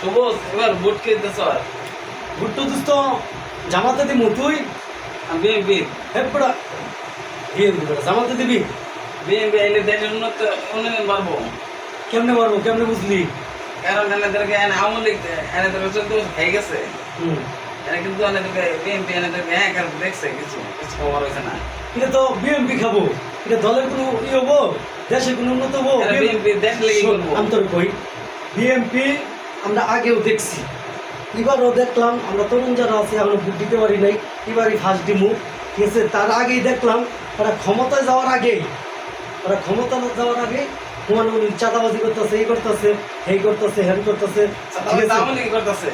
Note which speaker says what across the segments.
Speaker 1: সবুজ এবার ভোট কে দিতেছ?
Speaker 2: ভোট তো দোস্ত জামাতে দিমু, তুই?
Speaker 1: বিএনপি।
Speaker 2: হেপড়া বিএনপি করে জামাতে দিবি?
Speaker 1: বিএনপি এলে দেশের উন্নয়ন বাড়বো।
Speaker 2: কেমনে পারবো, কেমনে বুঝলি?
Speaker 1: কারণ এনাদেরকে আওয়ামী লীগ এনাদের চলতে হয়ে গেছে।
Speaker 2: হুম,
Speaker 1: এরা কিন্তু এনাদেরকে বিএনপি এনাদেরকে হ্যাঁ দেখছে, কিছু কিছু খবর হয়েছে না।
Speaker 2: এটা তো বিএনপি খাবো, এটা দলের কোনো ই হবো, দেশের কোনো উন্নত হবো?
Speaker 1: বিএনপি দেখলে কি করবো?
Speaker 2: আমি তোর কই, বিএনপি আমরা আগেও দেখছি, এবারও দেখলাম। আমরা তরুণ যারা আছে আমরা ভোট দিতে পারি নাই, এবারই ফার্স্ট দিমু, ঠিক আছে? তার আগেই দেখলাম ওরা ক্ষমতায় যাওয়ার আগেই, হুমায়ুন কবির চাঁদাবাজি করতেছে, এই করতেছে, এই করতেছে, হ্যান করতেছে, ঠিক আছে?
Speaker 1: আওয়ামী লীগ করতেছে।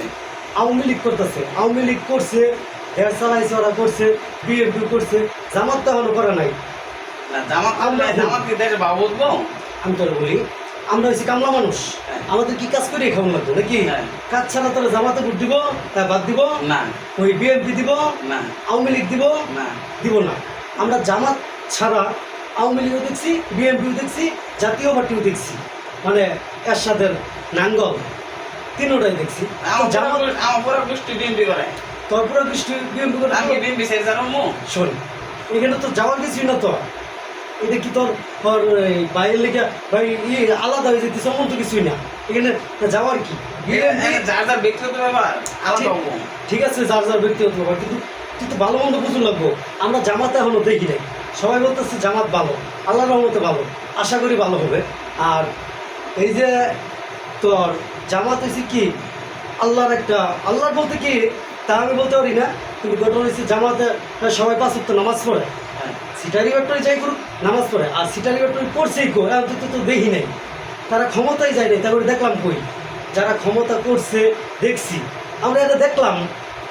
Speaker 2: আওয়ামী লীগ করতেছে, আওয়ামী লীগ করছে, হেয়ার চালাইছে, ওরা করছে, বিএনপি করছে, জামাত তো এখনো করে নাই।
Speaker 1: না জামাত জামাত কি দেশে ভাব উঠবো?
Speaker 2: আমি তোর বলি, আমরা হচ্ছি কামলা মানুষ, আমাদের কি কাজ করে খাওয়া লাগবে নাকি?
Speaker 1: হ্যাঁ।
Speaker 2: কাজ ছাড়া তোরা জামাতে ভোট দিব, তা বাদ দিব
Speaker 1: না
Speaker 2: ওই বিএনপি দিব,
Speaker 1: না
Speaker 2: আওয়ামী লীগ দিব,
Speaker 1: না।
Speaker 2: দিব না। আমরা জামাত ছাড়া আওয়ামী লীগও দেখছি, বিএনপিও দেখছি, জাতীয় পার্টিও দেখছি, মানে এরশাদের নাঙ্গল, তিনোটাই দেখছি। তো জামাত
Speaker 1: আমার পুরো গোষ্ঠী বিএনপি করে।
Speaker 2: তোর পুরো বৃষ্টি বিএনপি করে
Speaker 1: আমি বিএনপি ছেড়ে যাবো মো।
Speaker 2: শোন, এখানে তো যাওয়ার কিছুই না তো, এটা কি তোর তোর বাইরের লেগে ভাই আলাদা হয়ে যেতে সম্বন্ধ তো কিছুই না, এখানে যাওয়ার কি?
Speaker 1: যার যার ব্যক্তিগত ব্যাপার আলাদা হবো।
Speaker 2: ঠিক আছে, যার যার ব্যক্তিগত ব্যাপার, কিন্তু তুই তো ভালো মন্দ বুঝুন লাগবো। আমরা জামাতে এখনো দেখি নাই, সবাই বলতেছে জামাত ভালো, আল্লাহর রহমতে ভালো, আশা করি ভালো হবে। আর এই যে তোর জামাত হয়েছে কি আল্লাহর একটা, আল্লাহর বলতে কি তা আমি বলতে পারি না, কিন্তু ঘটনা হচ্ছে জামাতে সবাই পাঁচ ওয়াক্ত নামাজ পড়ে, সিটারি ব্যাপারে যাই করুক নামাজ পড়ে, আর সিটারি ব্যাপারে পড়ছেই কো, এখন তো দেখি নাই, তারা ক্ষমতায় যায় নাই, তারপরে দেখলাম কই যারা ক্ষমতা করছে দেখছি, আমরা এটা দেখলাম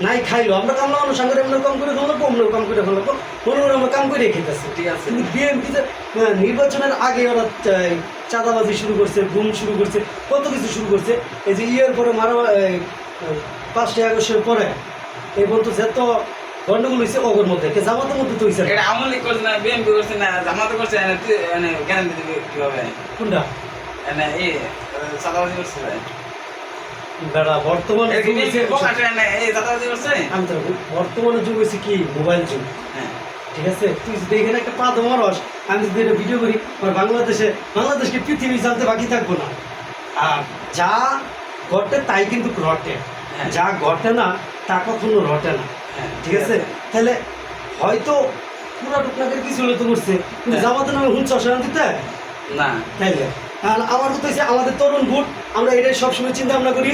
Speaker 2: নাই খাইলো, আমরা কামলা মানুষ, আমরা এমন কাম করে ফেলবো, অন্য কাম করে ফেলবো, মনে মনে আমরা কাম করে খেতেছি।
Speaker 1: ঠিক আছে।
Speaker 2: কিন্তু বিএনপিতে নির্বাচনের আগে ওরা চাঁদাবাজি শুরু করছে, গুম শুরু করছে, কত কিছু শুরু করছে। এই যে ইয়ের পরে মারা 5ই আগস্টের পরে এই বলতো যত গন্ডগোল হয়েছে ওগর মধ্যে, জামাতের মধ্যে তো হয়েছে।
Speaker 1: এটা আওয়ামী লীগ করছে না, বিএনপি করছে না, জামাত করছে, গ্যারান্টি দিবে কিভাবে?
Speaker 2: কোনটা
Speaker 1: এই চাঁদাবাজি করছে
Speaker 2: বেড়া বর্তমানে যুগ হয়েছে,
Speaker 1: এই চাঁদাবাজি করছে।
Speaker 2: আমি তো বর্তমানে যুগ হয়েছে কি মোবাইল যুগ,
Speaker 1: হ্যাঁ
Speaker 2: ঠিক আছে? তুই যদি এখানে একটা পা ধমারস, আমি যদি এটা ভিডিও করি, আমার বাংলাদেশকে পৃথিবী জানতে বাকি থাকবো না। আর যা ঘটে তাই কিন্তু রটে,
Speaker 1: হ্যাঁ।
Speaker 2: যা ঘটে না তা কখনো রটে না,
Speaker 1: হ্যাঁ,
Speaker 2: ঠিক আছে? তাহলে হয়তো পুরা টুকনাকের কিছু হলে তো করছে, কিন্তু
Speaker 1: হ্যাঁ।
Speaker 2: জামাতের নামে হুঁচ অসান দিতে
Speaker 1: না
Speaker 2: তাইলে। আর আমার কথা হচ্ছে আমাদের তরুণ ভোট, আমরা এটাই সবসময় চিন্তা ভাবনা করি